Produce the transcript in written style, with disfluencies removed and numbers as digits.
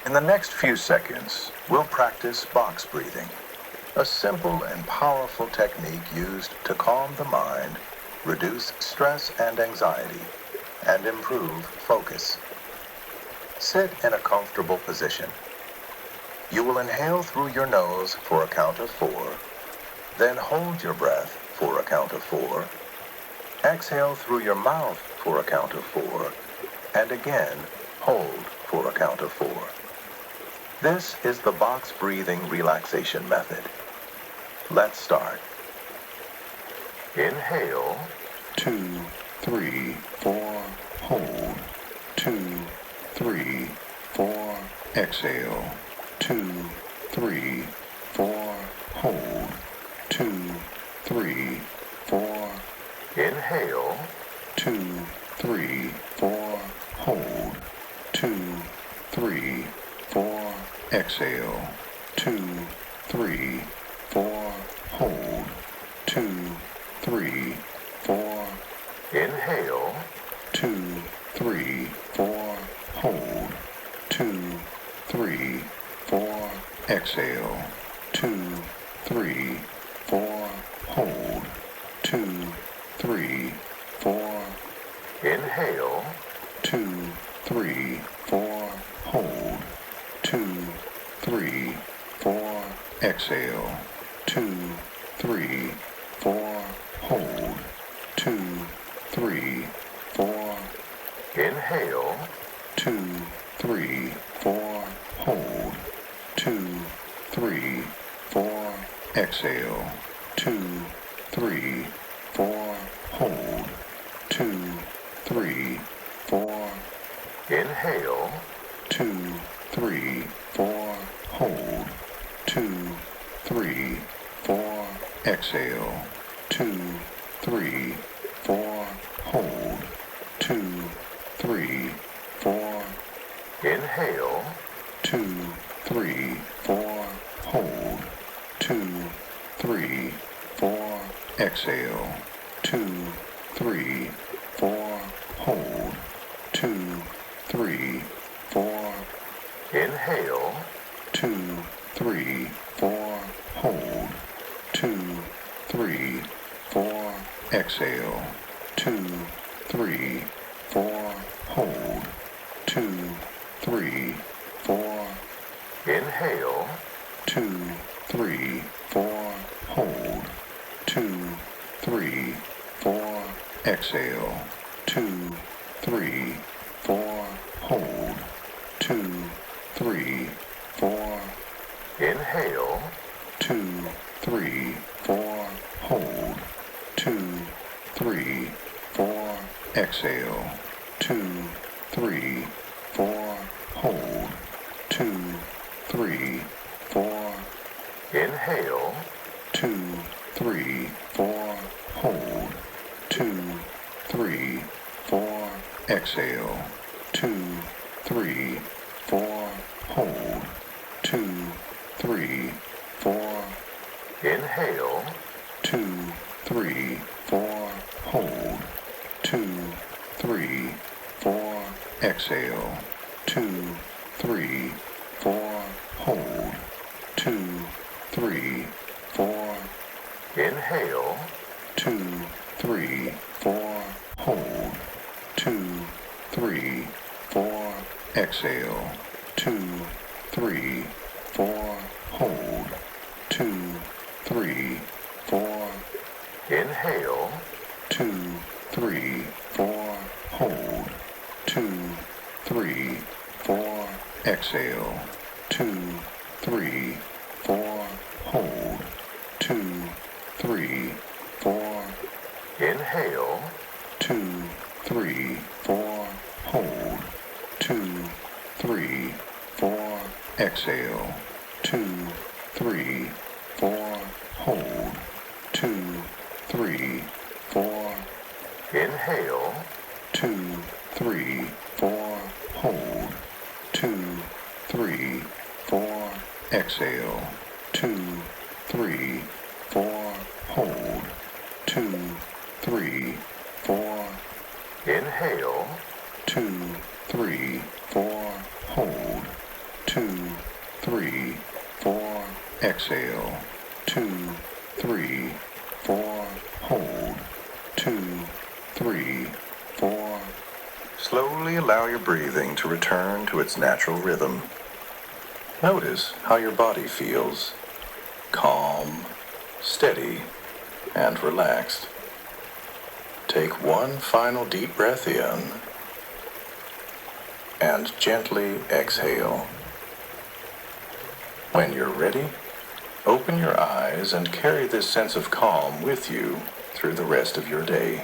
In the next few seconds, we'll practice box breathing, a simple and powerful technique used to calm the mind, reduce stress and anxiety, and improve focus. Sit in a comfortable position. You will inhale through your nose for a count of 4, then hold your breath for a count of 4, exhale through your mouth for a count of 4, and again hold for a count of 4. This is the box breathing relaxation method. Let's start. Inhale, 2, 3, 4, hold, 2, 3, 4, exhale, 2, 3, 4, hold, 2, 3, 4, inhale, 2, 3, 4, hold, 2, 3, 4, exhale, 2, 3, 4, hold, 2, 3, 4, inhale, 2, 3, 4, hold, 2, 3, 4, exhale, 2, 3, 4, hold, 2, 3, 4, inhale, 2, 3, 4, hold, 2, 3, 4, exhale, 2, 3, 4, hold, 2, 3, 4, inhale, 2, 3, 4, hold, 2, 3, 4, exhale, 2, 3, 4, hold, 2, 3, 4, inhale, 2, 3, 4, hold, 2, 3, 4, exhale, 2, 3, 4, hold, 2, 3, 4, inhale, 2, 3, 4, hold, 2, 3, 4, exhale, 2, 3, 4, hold, 2, 3, 4, inhale, 2, 3, 4, hold, 2, 3, 4, exhale, 2, 3, 4, hold, 2, 3, 4, inhale, 2, 3, 4, hold, 2, 3, 4, exhale, 2, 3, 4, hold, 2, 3, 4, inhale, 2, 3, 4, hold, 2, 3, 4, exhale, 2, 3, 4, hold, 2, 3, 4, inhale, 2, 3, 4, hold, 2, 3, 4, exhale, 2, 3, 4, hold, 2, 3, 4, inhale, 2, 3, 4, hold, 2, 3, 4, exhale, 2, 3, 4, hold, 2, 3, 4, inhale, 2, 3, 4, hold, 2, 3, 4, exhale, 2, 3, 4, hold, 2, 3, 4, inhale, 2, 3, 4, hold, 2, 3, 4, exhale, 2, 3, 4, hold, 2, 3, 4, inhale, 2, 3, 4, hold, 2, 3, 4, exhale, 2, 3, 4, hold, 2, 3, 4, inhale, 2, 3, 4, hold, 2, 3, 4, exhale, 2, 3, 4, hold, 2, 3, 4, inhale, 2, 3, 4, hold, 2, 2, 3, 4. Exhale. 2, 3, 4. Hold. 2, 3, 4. Slowly allow your breathing to return to its natural rhythm. Notice how your body feels. Calm, steady, and relaxed. Take one final deep breath in and gently exhale. When you're ready, open your eyes and carry this sense of calm with you through the rest of your day.